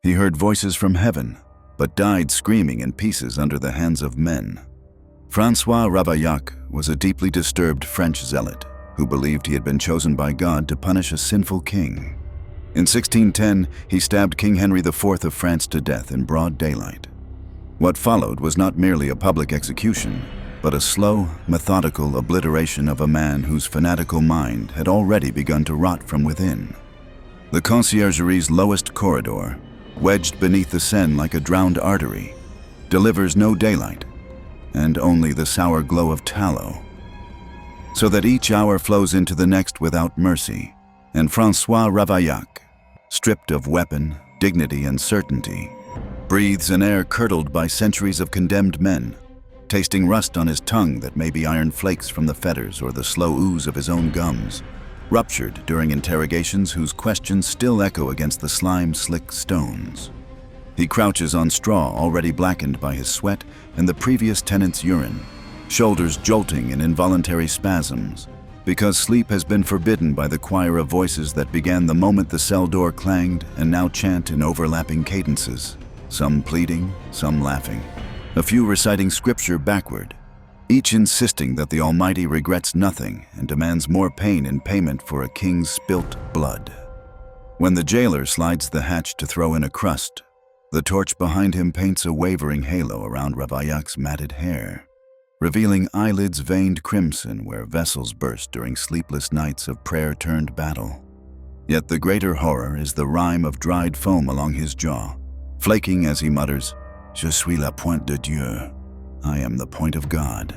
He heard voices from heaven, but died screaming in pieces under the hands of men. François Ravaillac was a deeply disturbed French zealot who believed he had been chosen by God to punish a sinful king. In 1610, he stabbed King Henry IV of France to death in broad daylight. What followed was not merely a public execution, but a slow, methodical obliteration of a man whose fanatical mind had already begun to rot from within. The conciergerie's lowest corridor, wedged beneath the Seine like a drowned artery, delivers no daylight, and only the sour glow of tallow, so that each hour flows into the next without mercy, and François Ravaillac, stripped of weapon, dignity, and certainty, breathes an air curdled by centuries of condemned men, tasting rust on his tongue that may be iron flakes from the fetters or the slow ooze of his own gums, ruptured during interrogations whose questions still echo against the slime-slick stones. He crouches on straw already blackened by his sweat and the previous tenant's urine, shoulders jolting in involuntary spasms, because sleep has been forbidden by the choir of voices that began the moment the cell door clanged and now chant in overlapping cadences, some pleading, some laughing, a few reciting scripture backward, each insisting that the Almighty regrets nothing and demands more pain in payment for a king's spilt blood. When the jailer slides the hatch to throw in a crust, the torch behind him paints a wavering halo around Ravaillac's matted hair, revealing eyelids veined crimson where vessels burst during sleepless nights of prayer-turned-battle. Yet the greater horror is the rime of dried foam along his jaw, flaking as he mutters, "Je suis la pointe de Dieu," I am the point of God,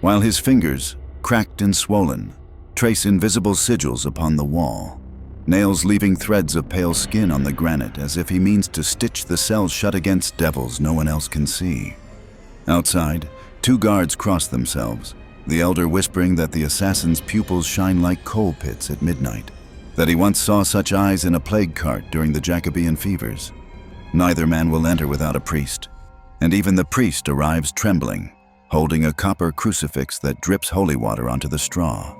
while his fingers, cracked and swollen, trace invisible sigils upon the wall, nails leaving threads of pale skin on the granite as if he means to stitch the cells shut against devils no one else can see. Outside, 2 guards cross themselves, the elder whispering that the assassin's pupils shine like coal pits at midnight, that he once saw such eyes in a plague cart during the Jacobean fevers. Neither man will enter without a priest, and even the priest arrives trembling, holding a copper crucifix that drips holy water onto the straw,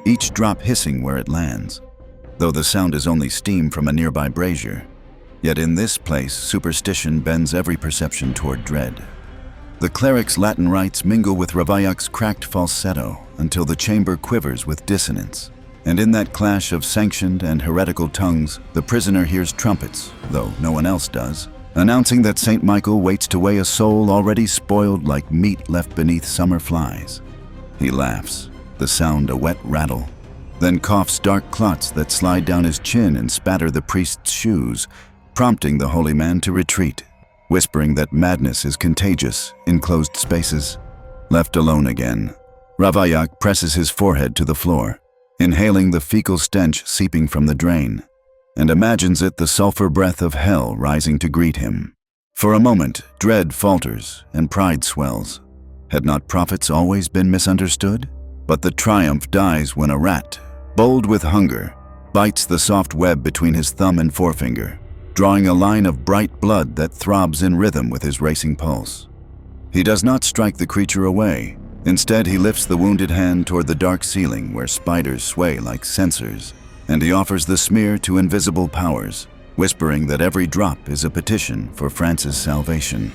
each drop hissing where it lands, though the sound is only steam from a nearby brazier. Yet in this place, superstition bends every perception toward dread. The cleric's Latin rites mingle with Ravaillac's cracked falsetto until the chamber quivers with dissonance. And in that clash of sanctioned and heretical tongues, the prisoner hears trumpets, though no one else does, announcing that St. Michael waits to weigh a soul already spoiled like meat left beneath summer flies. He laughs, the sound a wet rattle, then coughs dark clots that slide down his chin and spatter the priest's shoes, prompting the holy man to retreat, whispering that madness is contagious in closed spaces. Left alone again, Ravaillac presses his forehead to the floor, inhaling the fecal stench seeping from the drain, and imagines it the sulfur breath of hell rising to greet him. For a moment, dread falters and pride swells. Had not prophets always been misunderstood? But the triumph dies when a rat, bold with hunger, bites the soft web between his thumb and forefinger, drawing a line of bright blood that throbs in rhythm with his racing pulse. He does not strike the creature away. Instead, he lifts the wounded hand toward the dark ceiling where spiders sway like censers, and he offers the smear to invisible powers, whispering that every drop is a petition for France's salvation.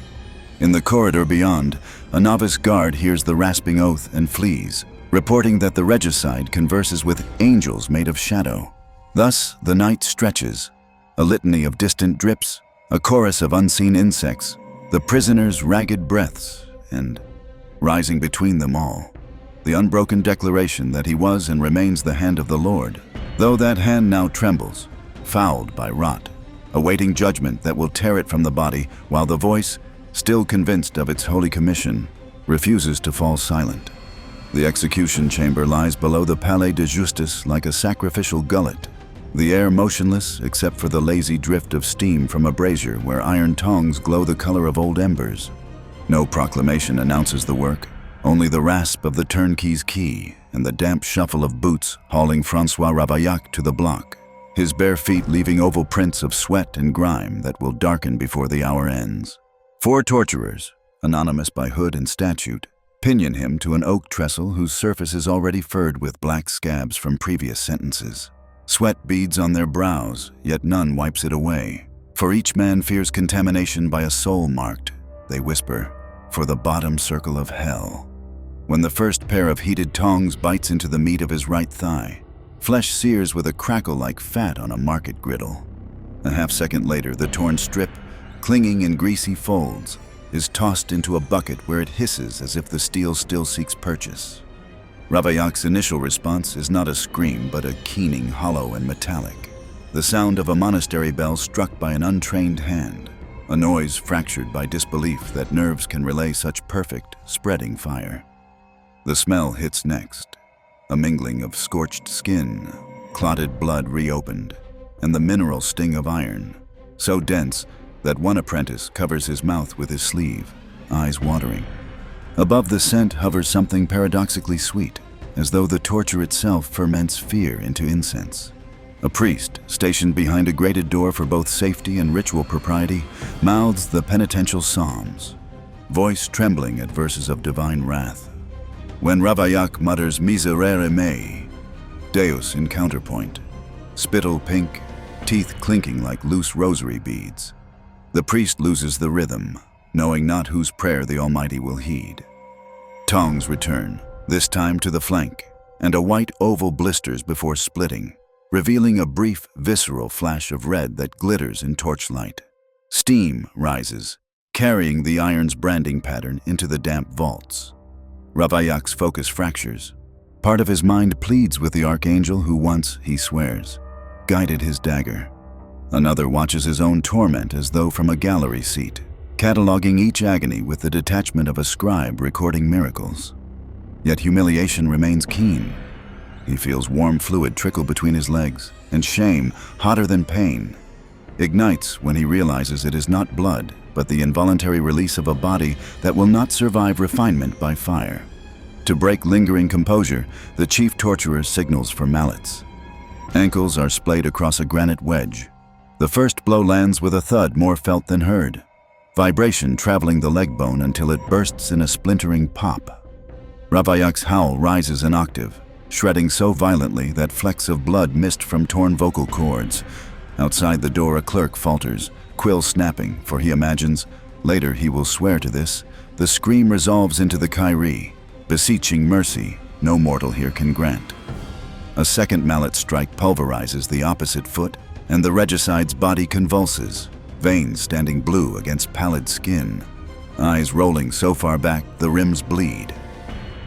In the corridor beyond, a novice guard hears the rasping oath and flees, reporting that the regicide converses with angels made of shadow. Thus, the night stretches, a litany of distant drips, a chorus of unseen insects, the prisoner's ragged breaths, and, rising between them all, the unbroken declaration that he was and remains the hand of the Lord, though that hand now trembles, fouled by rot, awaiting judgment that will tear it from the body, while the voice, still convinced of its holy commission, refuses to fall silent. The execution chamber lies below the Palais de Justice like a sacrificial gullet, the air motionless except for the lazy drift of steam from a brazier where iron tongs glow the color of old embers. No proclamation announces the work, only the rasp of the turnkey's key and the damp shuffle of boots hauling François Ravaillac to the block, his bare feet leaving oval prints of sweat and grime that will darken before the hour ends. 4 torturers, anonymous by hood and statute, pinion him to an oak trestle whose surface is already furred with black scabs from previous sentences. Sweat beads on their brows, yet none wipes it away, For each man fears contamination by a soul marked, they whisper, for the bottom circle of hell. When the first pair of heated tongs bites into the meat of his right thigh, flesh sears with a crackle like fat on a market griddle. A half-second later, the torn strip, clinging in greasy folds, is tossed into a bucket where it hisses as if the steel still seeks purchase. Ravaillac's initial response is not a scream, but a keening, hollow, and metallic. The sound of a monastery bell struck by an untrained hand, a noise fractured by disbelief that nerves can relay such perfect, spreading fire. The smell hits next, a mingling of scorched skin, clotted blood reopened, and the mineral sting of iron, so dense that one apprentice covers his mouth with his sleeve, eyes watering. Above the scent hovers something paradoxically sweet, as though the torture itself ferments fear into incense. A priest, stationed behind a grated door for both safety and ritual propriety, mouths the penitential psalms, voice trembling at verses of divine wrath. When Ravaillac mutters miserere mei, Deus in counterpoint, spittle pink, teeth clinking like loose rosary beads, the priest loses the rhythm, knowing not whose prayer the Almighty will heed. Tongs return, this time to the flank, and a white oval blisters before splitting, revealing a brief, visceral flash of red that glitters in torchlight. Steam rises, carrying the iron's branding pattern into the damp vaults. Ravaillac's focus fractures. Part of his mind pleads with the archangel who once, he swears, guided his dagger. Another watches his own torment as though from a gallery seat, cataloging each agony with the detachment of a scribe recording miracles. Yet humiliation remains keen. He feels warm fluid trickle between his legs, and shame, hotter than pain, ignites when he realizes it is not blood, but the involuntary release of a body that will not survive refinement by fire. To break lingering composure, the chief torturer signals for mallets. Ankles are splayed across a granite wedge. The first blow lands with a thud more felt than heard, vibration traveling the leg bone until it bursts in a splintering pop. Ravaillac's howl rises an octave, shredding so violently that flecks of blood mist from torn vocal cords. Outside the door, a clerk falters, quill snapping, for he imagines, later he will swear to this, the scream resolves into the Kyrie, beseeching mercy no mortal here can grant. A second mallet strike pulverizes the opposite foot, and the regicide's body convulses, veins standing blue against pallid skin, eyes rolling so far back the rims bleed.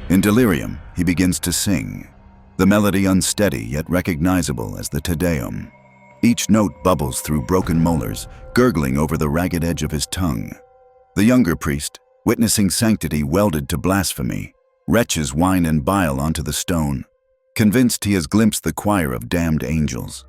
In delirium, he begins to sing, the melody unsteady yet recognizable as the Te Deum. Each note bubbles through broken molars, gurgling over the ragged edge of his tongue. The younger priest, witnessing sanctity welded to blasphemy, retches wine and bile onto the stone, convinced he has glimpsed the choir of damned angels.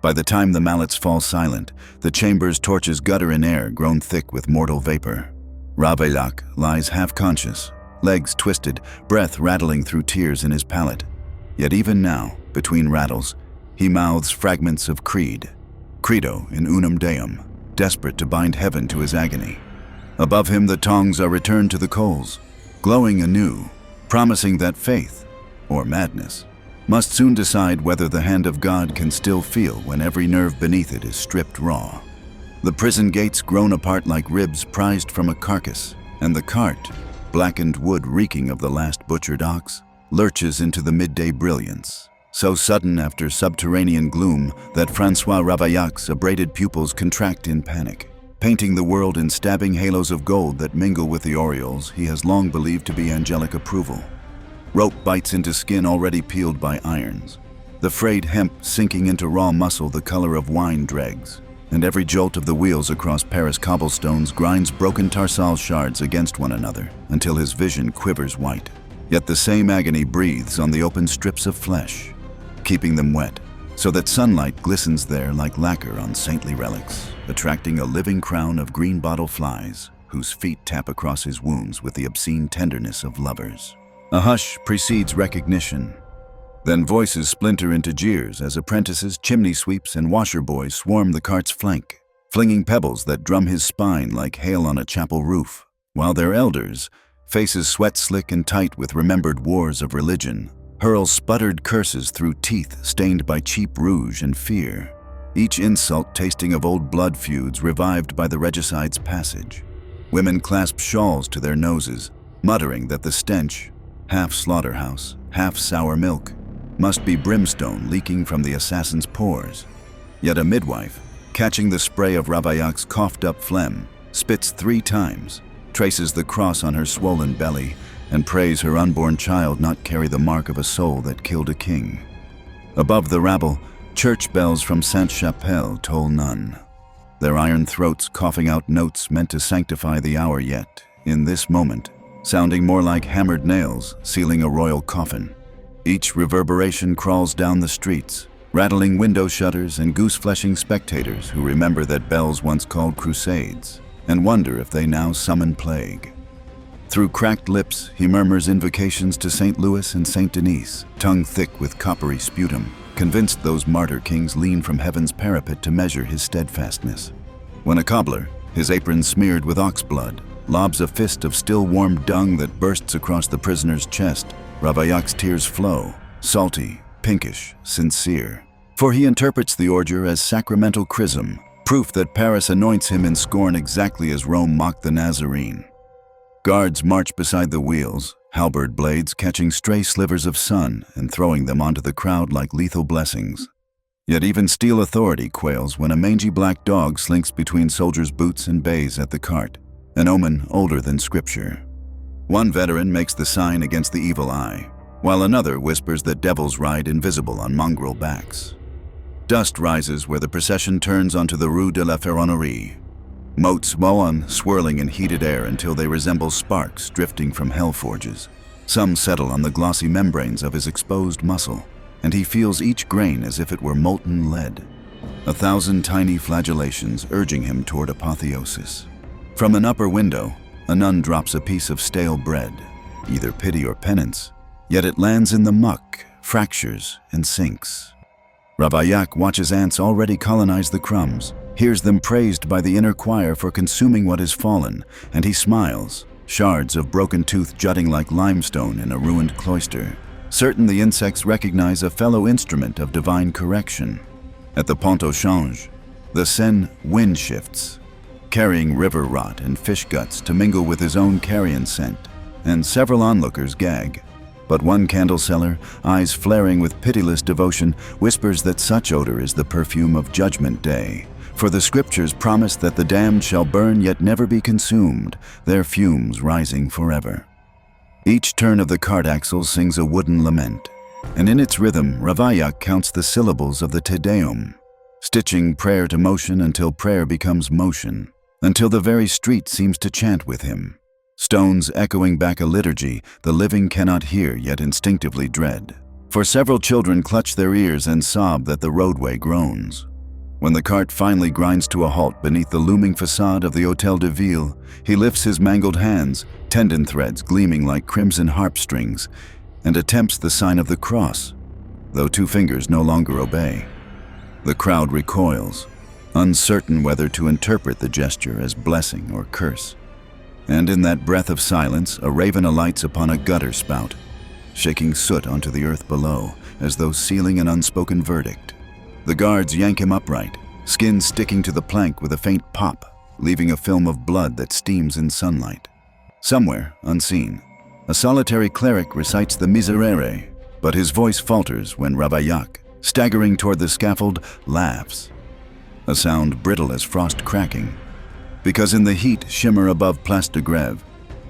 By the time the mallets fall silent, the chamber's torches gutter in air grown thick with mortal vapor. Ravaillac lies half-conscious, legs twisted, breath rattling through tears in his palate. Yet even now, between rattles, he mouths fragments of creed, credo in unum deum, desperate to bind heaven to his agony. Above him the tongs are returned to the coals, glowing anew, promising that faith, or madness, must soon decide whether the hand of God can still feel when every nerve beneath it is stripped raw. The prison gates groan apart like ribs prized from a carcass, and the cart, blackened wood reeking of the last butchered ox, lurches into the midday brilliance, so sudden after subterranean gloom that François Ravaillac's abraded pupils contract in panic, painting the world in stabbing halos of gold that mingle with the aureoles he has long believed to be angelic approval. Rope bites into skin already peeled by irons, the frayed hemp sinking into raw muscle the color of wine dregs, and every jolt of the wheels across Paris cobblestones grinds broken tarsal shards against one another until his vision quivers white. Yet the same agony breathes on the open strips of flesh, keeping them wet, so that sunlight glistens there like lacquer on saintly relics, attracting a living crown of green bottle flies, whose feet tap across his wounds with the obscene tenderness of lovers. A hush precedes recognition. Then voices splinter into jeers as apprentices, chimney sweeps, and washer boys swarm the cart's flank, flinging pebbles that drum his spine like hail on a chapel roof, while their elders, faces sweat slick and tight with remembered wars of religion, hurl sputtered curses through teeth stained by cheap rouge and fear. each insult tasting of old blood feuds revived by the regicide's passage. Women clasp shawls to their noses, muttering that the stench, half slaughterhouse, half sour milk, must be brimstone leaking from the assassin's pores. Yet a midwife, catching the spray of Ravaillac's coughed-up phlegm, spits 3 times, traces the cross on her swollen belly, and prays her unborn child not carry the mark of a soul that killed a king. Above the rabble, church bells from Sainte-Chapelle toll none, their iron throats coughing out notes meant to sanctify the hour, yet, in this moment, sounding more like hammered nails sealing a royal coffin. Each reverberation crawls down the streets, rattling window shutters and goose-fleshing spectators who remember that bells once called crusades and wonder if they now summon plague. Through cracked lips, he murmurs invocations to St. Louis and St. Denis, tongue thick with coppery sputum, convinced those martyr kings lean from heaven's parapet to measure his steadfastness. When a cobbler, his apron smeared with ox blood, lobs a fist of still-warm dung that bursts across the prisoner's chest, Ravaillac's tears flow, salty, pinkish, sincere. For he interprets the ordure as sacramental chrism, proof that Paris anoints him in scorn exactly as Rome mocked the Nazarene. Guards march beside the wheels, halberd blades catching stray slivers of sun and throwing them onto the crowd like lethal blessings. Yet even steel authority quails when a mangy black dog slinks between soldiers' boots and bays at the cart, an omen older than scripture. One veteran makes the sign against the evil eye, while another whispers that devils ride invisible on mongrel backs. Dust rises where the procession turns onto the Rue de la Ferronnerie. Motes bow on, swirling in heated air until they resemble sparks drifting from hell forges. Some settle on the glossy membranes of his exposed muscle, and he feels each grain as if it were molten lead. 1,000 tiny flagellations urging him toward apotheosis. From an upper window, a nun drops a piece of stale bread, either pity or penance, yet it lands in the muck, fractures, and sinks. Ravaillac watches ants already colonize the crumbs, hears them praised by the inner choir for consuming what is fallen, and he smiles, shards of broken tooth jutting like limestone in a ruined cloister, certain the insects recognize a fellow instrument of divine correction. At the Pont au Change, the Seine wind shifts, carrying river rot and fish guts to mingle with his own carrion scent, and several onlookers gag. But one candle seller, eyes flaring with pitiless devotion, whispers that such odor is the perfume of Judgment Day. For the scriptures promise that the damned shall burn yet never be consumed, their fumes rising forever. Each turn of the cart axle sings a wooden lament, and in its rhythm Ravaillac counts the syllables of the Te Deum, stitching prayer to motion until prayer becomes motion, until the very street seems to chant with him. Stones echoing back a liturgy the living cannot hear yet instinctively dread. For several children clutch their ears and sob that the roadway groans. When the cart finally grinds to a halt beneath the looming facade of the Hôtel de Ville, he lifts his mangled hands, tendon threads gleaming like crimson harp strings, and attempts the sign of the cross, though 2 fingers no longer obey. The crowd recoils, uncertain whether to interpret the gesture as blessing or curse. And in that breath of silence, a raven alights upon a gutter spout, shaking soot onto the earth below, as though sealing an unspoken verdict. The guards yank him upright, skin sticking to the plank with a faint pop, leaving a film of blood that steams in sunlight. Somewhere, unseen, a solitary cleric recites the Miserere, but his voice falters when Ravaillac, staggering toward the scaffold, laughs. A sound brittle as frost cracking, because in the heat shimmer above Place de Grève,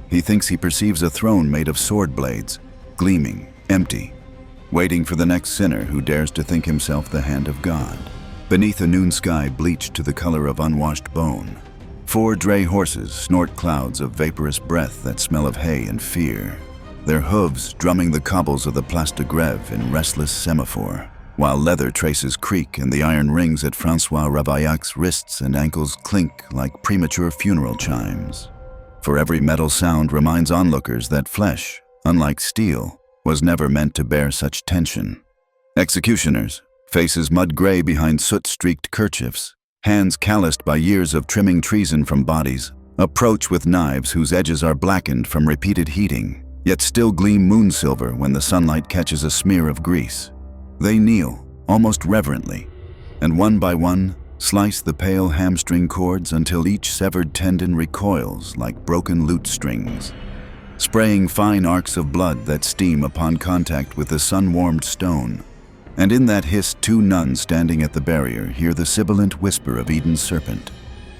he thinks he perceives a throne made of sword blades, gleaming, empty, waiting for the next sinner who dares to think himself the hand of God. Beneath a noon sky bleached to the color of unwashed bone, 4 dray horses snort clouds of vaporous breath that smell of hay and fear, their hooves drumming the cobbles of the Place de Grève in restless semaphore, while leather traces creak and the iron rings at François Ravaillac's wrists and ankles clink like premature funeral chimes. For every metal sound reminds onlookers that flesh, unlike steel, was never meant to bear such tension. Executioners, faces mud-gray behind soot-streaked kerchiefs, hands calloused by years of trimming treason from bodies, approach with knives whose edges are blackened from repeated heating, yet still gleam moon-silver when the sunlight catches a smear of grease. They kneel, almost reverently, and one by one, slice the pale hamstring cords until each severed tendon recoils like broken lute strings, spraying fine arcs of blood that steam upon contact with the sun-warmed stone. And in that hiss, two nuns standing at the barrier hear the sibilant whisper of Eden's serpent.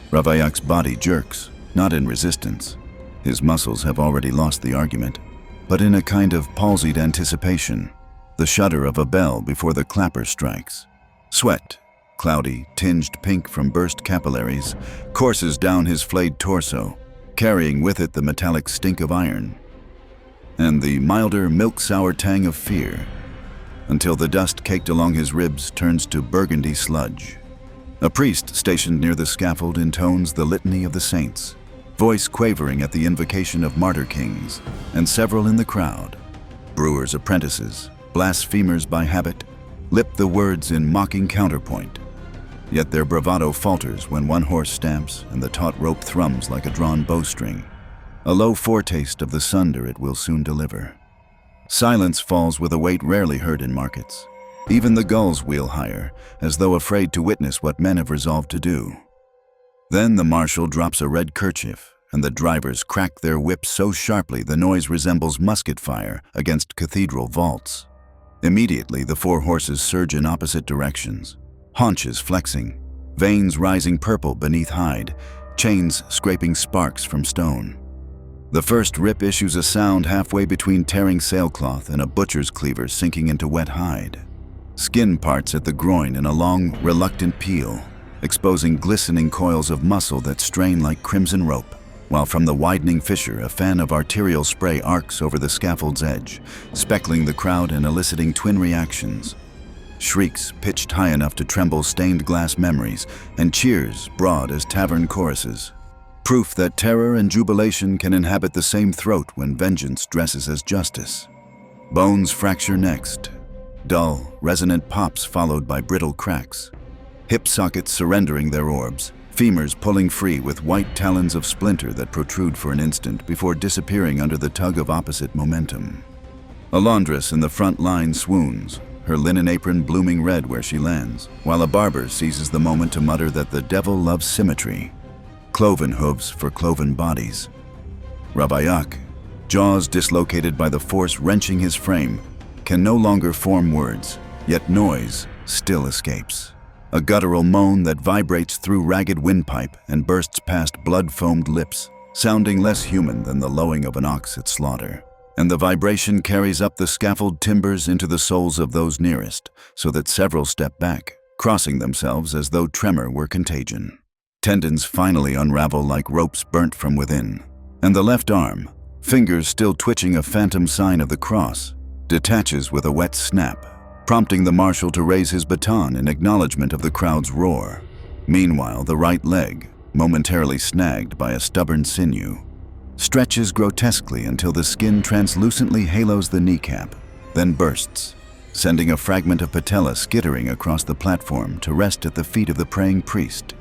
Ravaillac's body jerks, not in resistance. His muscles have already lost the argument, but in a kind of palsied anticipation, the shudder of a bell before the clapper strikes. Sweat, cloudy, tinged pink from burst capillaries, courses down his flayed torso, carrying with it the metallic stink of iron and the milder milk-sour tang of fear, until the dust caked along his ribs turns to burgundy sludge. A priest stationed near the scaffold intones the litany of the saints, voice quavering at the invocation of martyr kings, and several in the crowd, brewers' apprentices, blasphemers by habit, lip the words in mocking counterpoint. Yet their bravado falters when one horse stamps and the taut rope thrums like a drawn bowstring, a low foretaste of the sunder it will soon deliver. Silence falls with a weight rarely heard in markets. Even the gulls wheel higher, as though afraid to witness what men have resolved to do. Then the marshal drops a red kerchief, and the drivers crack their whips so sharply the noise resembles musket fire against cathedral vaults. Immediately the four horses surge in opposite directions, haunches flexing, veins rising purple beneath hide, chains scraping sparks from stone. The first rip issues a sound halfway between tearing sailcloth and a butcher's cleaver sinking into wet hide. Skin parts at the groin in a long, reluctant peel, exposing glistening coils of muscle that strain like crimson rope, while from the widening fissure a fan of arterial spray arcs over the scaffold's edge, speckling the crowd and eliciting twin reactions. Shrieks pitched high enough to tremble stained glass memories, and cheers broad as tavern choruses. Proof that terror and jubilation can inhabit the same throat when vengeance dresses as justice. Bones fracture next. Dull, resonant pops followed by brittle cracks. Hip sockets surrendering their orbs, femurs pulling free with white talons of splinter that protrude for an instant before disappearing under the tug of opposite momentum. A laundress in the front line swoons, her linen apron blooming red where she lands, while a barber seizes the moment to mutter that the devil loves symmetry. Cloven hooves for cloven bodies. Ravaillac, jaws dislocated by the force wrenching his frame, can no longer form words, yet noise still escapes. A guttural moan that vibrates through ragged windpipe and bursts past blood-foamed lips, sounding less human than the lowing of an ox at slaughter. And the vibration carries up the scaffold timbers into the souls of those nearest, so that several step back, crossing themselves as though tremor were contagion. Tendons finally unravel like ropes burnt from within, and the left arm, fingers still twitching a phantom sign of the cross, detaches with a wet snap, prompting the marshal to raise his baton in acknowledgement of the crowd's roar. Meanwhile, the right leg, momentarily snagged by a stubborn sinew, stretches grotesquely until the skin translucently halos the kneecap, then bursts, sending a fragment of patella skittering across the platform to rest at the feet of the praying priest,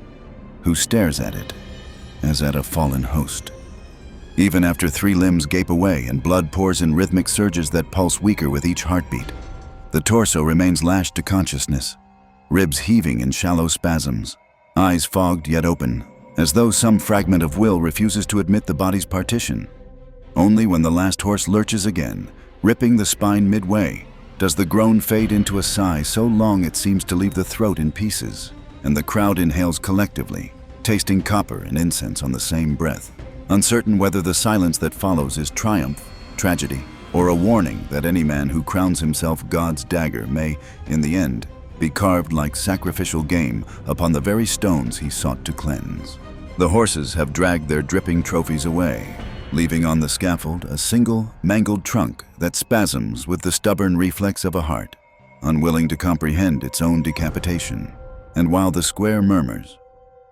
who stares at it as at a fallen host. Even after three limbs gape away and blood pours in rhythmic surges that pulse weaker with each heartbeat, the torso remains lashed to consciousness, ribs heaving in shallow spasms, eyes fogged yet open, as though some fragment of will refuses to admit the body's partition. Only when the last horse lurches again, ripping the spine midway, does the groan fade into a sigh so long it seems to leave the throat in pieces, and the crowd inhales collectively, tasting copper and incense on the same breath, uncertain whether the silence that follows is triumph, tragedy, or a warning that any man who crowns himself God's dagger may, in the end, be carved like sacrificial game upon the very stones he sought to cleanse. The horses have dragged their dripping trophies away, leaving on the scaffold a single, mangled trunk that spasms with the stubborn reflex of a heart, unwilling to comprehend its own decapitation. And while the square murmurs,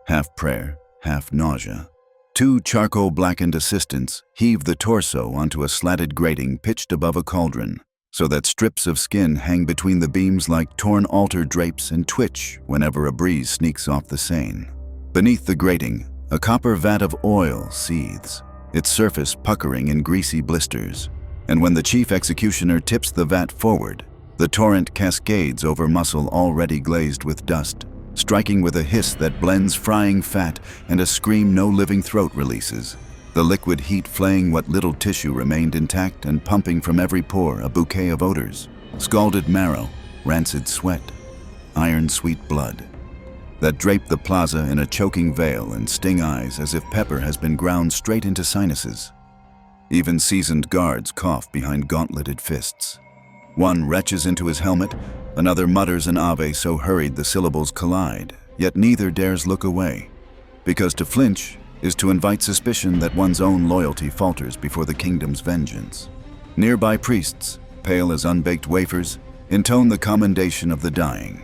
half prayer, half nausea, two charcoal-blackened assistants heave the torso onto a slatted grating pitched above a cauldron, so that strips of skin hang between the beams like torn altar drapes and twitch whenever a breeze sneaks off the seine. Beneath the grating, a copper vat of oil seethes, its surface puckering in greasy blisters, and when the chief executioner tips the vat forward, the torrent cascades over muscle already glazed with dust, striking with a hiss that blends frying fat and a scream no living throat releases. The liquid heat flaying what little tissue remained intact and pumping from every pore a bouquet of odors. Scalded marrow, rancid sweat, iron-sweet blood that drape the plaza in a choking veil and sting eyes as if pepper has been ground straight into sinuses. Even seasoned guards cough behind gauntleted fists. One retches into his helmet, another mutters an ave so hurried the syllables collide, yet neither dares look away, because to flinch is to invite suspicion that one's own loyalty falters before the kingdom's vengeance. Nearby priests, pale as unbaked wafers, intone the commendation of the dying.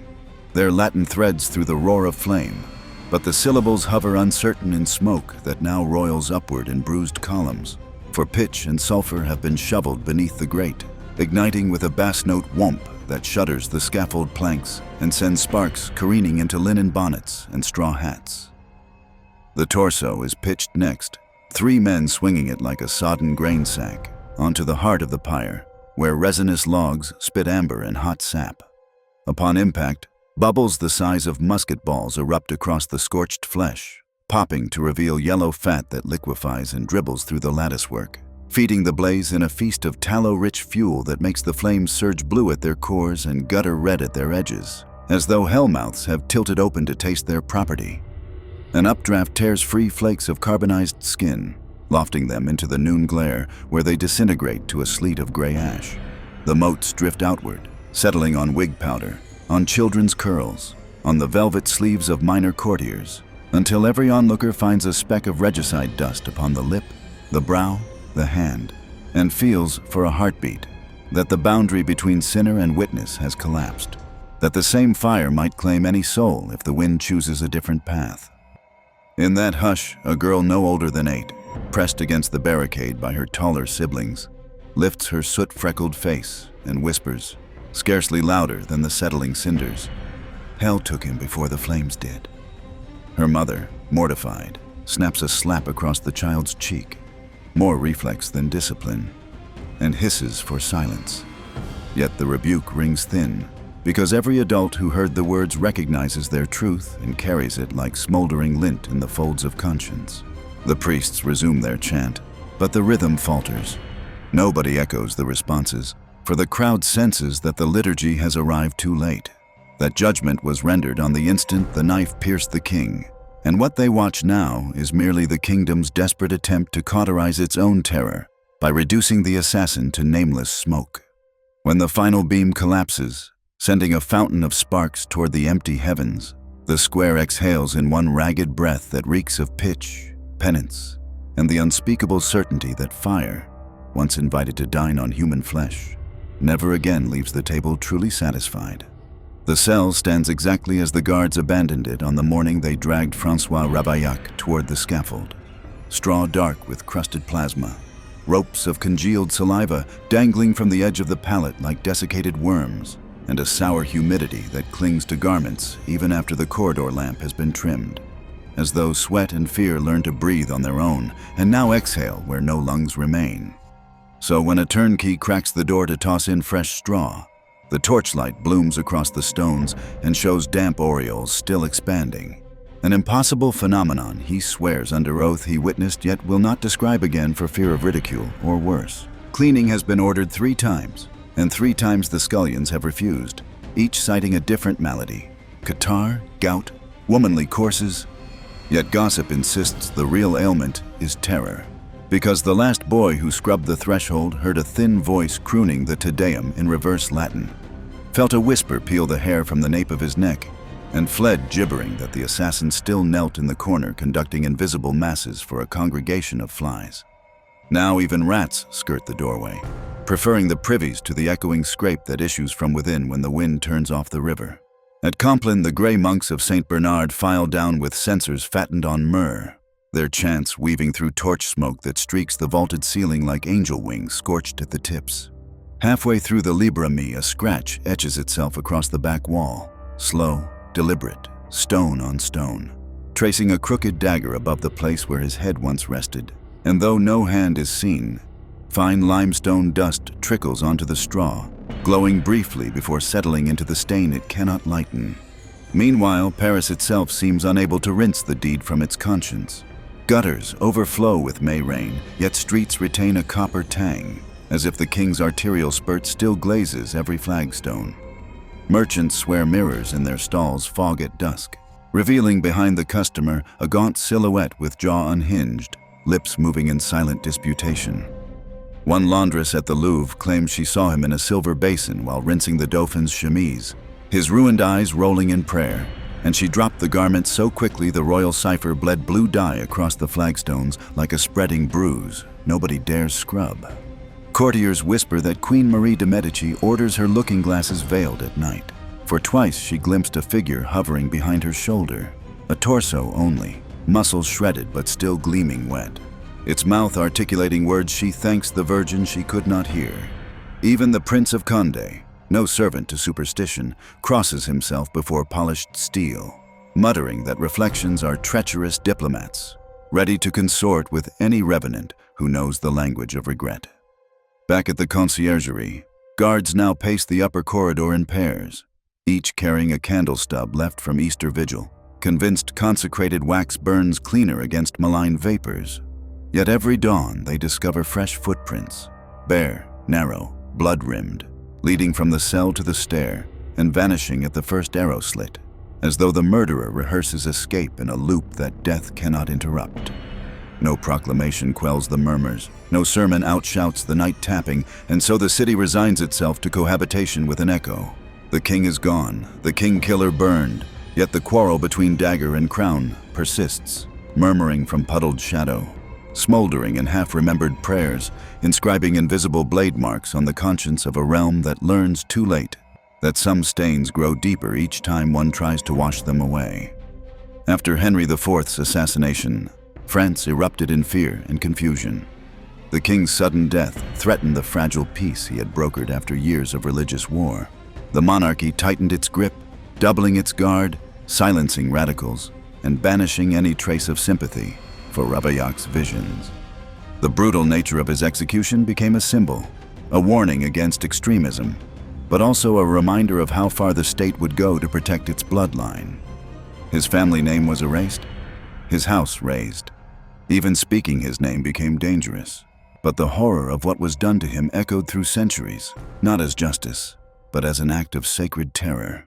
Their Latin threads through the roar of flame, but the syllables hover uncertain in smoke that now roils upward in bruised columns, for pitch and sulfur have been shoveled beneath the grate, igniting with a bass note whomp that shudders the scaffold planks and sends sparks careening into linen bonnets and straw hats. The torso is pitched next, 3 men swinging it like a sodden grain sack, onto the heart of the pyre, where resinous logs spit amber and hot sap. Upon impact, bubbles the size of musket balls erupt across the scorched flesh, popping to reveal yellow fat that liquefies and dribbles through the latticework, feeding the blaze in a feast of tallow-rich fuel that makes the flames surge blue at their cores and gutter red at their edges, as though hellmouths have tilted open to taste their property. An updraft tears free flakes of carbonized skin, lofting them into the noon glare where they disintegrate to a sleet of gray ash. The motes drift outward, settling on wig powder, on children's curls, on the velvet sleeves of minor courtiers, until every onlooker finds a speck of regicide dust upon the lip, the brow, the hand, and feels, for a heartbeat, that the boundary between sinner and witness has collapsed, that the same fire might claim any soul if the wind chooses a different path. In that hush, a girl no older than 8, pressed against the barricade by her taller siblings, lifts her soot-freckled face and whispers, scarcely louder than the settling cinders, "Hell took him before the flames did." Her mother, mortified, snaps a slap across the child's cheek, more reflex than discipline, and hisses for silence. Yet the rebuke rings thin, because every adult who heard the words recognizes their truth and carries it like smoldering lint in the folds of conscience. The priests resume their chant, but the rhythm falters. Nobody echoes the responses, for the crowd senses that the liturgy has arrived too late, that judgment was rendered on the instant the knife pierced the king, and what they watch now is merely the kingdom's desperate attempt to cauterize its own terror by reducing the assassin to nameless smoke. When the final beam collapses, sending a fountain of sparks toward the empty heavens, the square exhales in one ragged breath that reeks of pitch, penance, and the unspeakable certainty that fire, once invited to dine on human flesh, never again leaves the table truly satisfied. The cell stands exactly as the guards abandoned it on the morning they dragged François Ravaillac toward the scaffold. Straw dark with crusted plasma, ropes of congealed saliva dangling from the edge of the palate like desiccated worms, and a sour humidity that clings to garments even after the corridor lamp has been trimmed, as though sweat and fear learn to breathe on their own and now exhale where no lungs remain. So when a turnkey cracks the door to toss in fresh straw, the torchlight blooms across the stones and shows damp aureoles still expanding. An impossible phenomenon he swears under oath he witnessed yet will not describe again for fear of ridicule or worse. Cleaning has been ordered 3 times, and 3 times the scullions have refused, each citing a different malady: catarrh, gout, womanly courses. Yet gossip insists the real ailment is terror, because the last boy who scrubbed the threshold heard a thin voice crooning the Te Deum in reverse Latin, felt a whisper peel the hair from the nape of his neck, and fled gibbering that the assassin still knelt in the corner conducting invisible masses for a congregation of flies. Now even rats skirt the doorway, preferring the privies to the echoing scrape that issues from within when the wind turns off the river. At Compline, the gray monks of St. Bernard file down with censers fattened on myrrh, their chants weaving through torch smoke that streaks the vaulted ceiling like angel wings scorched at the tips. Halfway through the Libre Mi, a scratch etches itself across the back wall, slow, deliberate, stone on stone, tracing a crooked dagger above the place where his head once rested. And though no hand is seen, fine limestone dust trickles onto the straw, glowing briefly before settling into the stain it cannot lighten. Meanwhile, Paris itself seems unable to rinse the deed from its conscience. Gutters overflow with May rain, yet streets retain a copper tang, as if the king's arterial spurt still glazes every flagstone. Merchants swear mirrors in their stalls fog at dusk, revealing behind the customer a gaunt silhouette with jaw unhinged, lips moving in silent disputation. One laundress at the Louvre claims she saw him in a silver basin while rinsing the Dauphin's chemise, his ruined eyes rolling in prayer, and she dropped the garment so quickly the royal cipher bled blue dye across the flagstones like a spreading bruise nobody dares scrub. Courtiers whisper that Queen Marie de' Medici orders her looking glasses veiled at night, for twice she glimpsed a figure hovering behind her shoulder, a torso only, muscles shredded but still gleaming wet, its mouth articulating words she thanks the Virgin she could not hear. Even the Prince of Condé, no servant to superstition, crosses himself before polished steel, muttering that reflections are treacherous diplomats, ready to consort with any revenant who knows the language of regret. Back at the conciergerie, guards now pace the upper corridor in pairs, each carrying a candle stub left from Easter Vigil, convinced consecrated wax burns cleaner against malign vapors. Yet every dawn they discover fresh footprints, bare, narrow, blood-rimmed, leading from the cell to the stair and vanishing at the first arrow slit, as though the murderer rehearses escape in a loop that death cannot interrupt. No proclamation quells the murmurs, no sermon outshouts the night tapping, and so the city resigns itself to cohabitation with an echo. The king is gone, the king-killer burned, yet the quarrel between dagger and crown persists, murmuring from puddled shadow, smoldering in half-remembered prayers, inscribing invisible blade marks on the conscience of a realm that learns too late that some stains grow deeper each time one tries to wash them away. After Henry IV's assassination, France erupted in fear and confusion. The king's sudden death threatened the fragile peace he had brokered after years of religious war. The monarchy tightened its grip, doubling its guard, silencing radicals, and banishing any trace of sympathy for Ravaillac's visions. The brutal nature of his execution became a symbol, a warning against extremism, but also a reminder of how far the state would go to protect its bloodline. His family name was erased, his house razed. Even speaking his name became dangerous. But the horror of what was done to him echoed through centuries, not as justice, but as an act of sacred terror.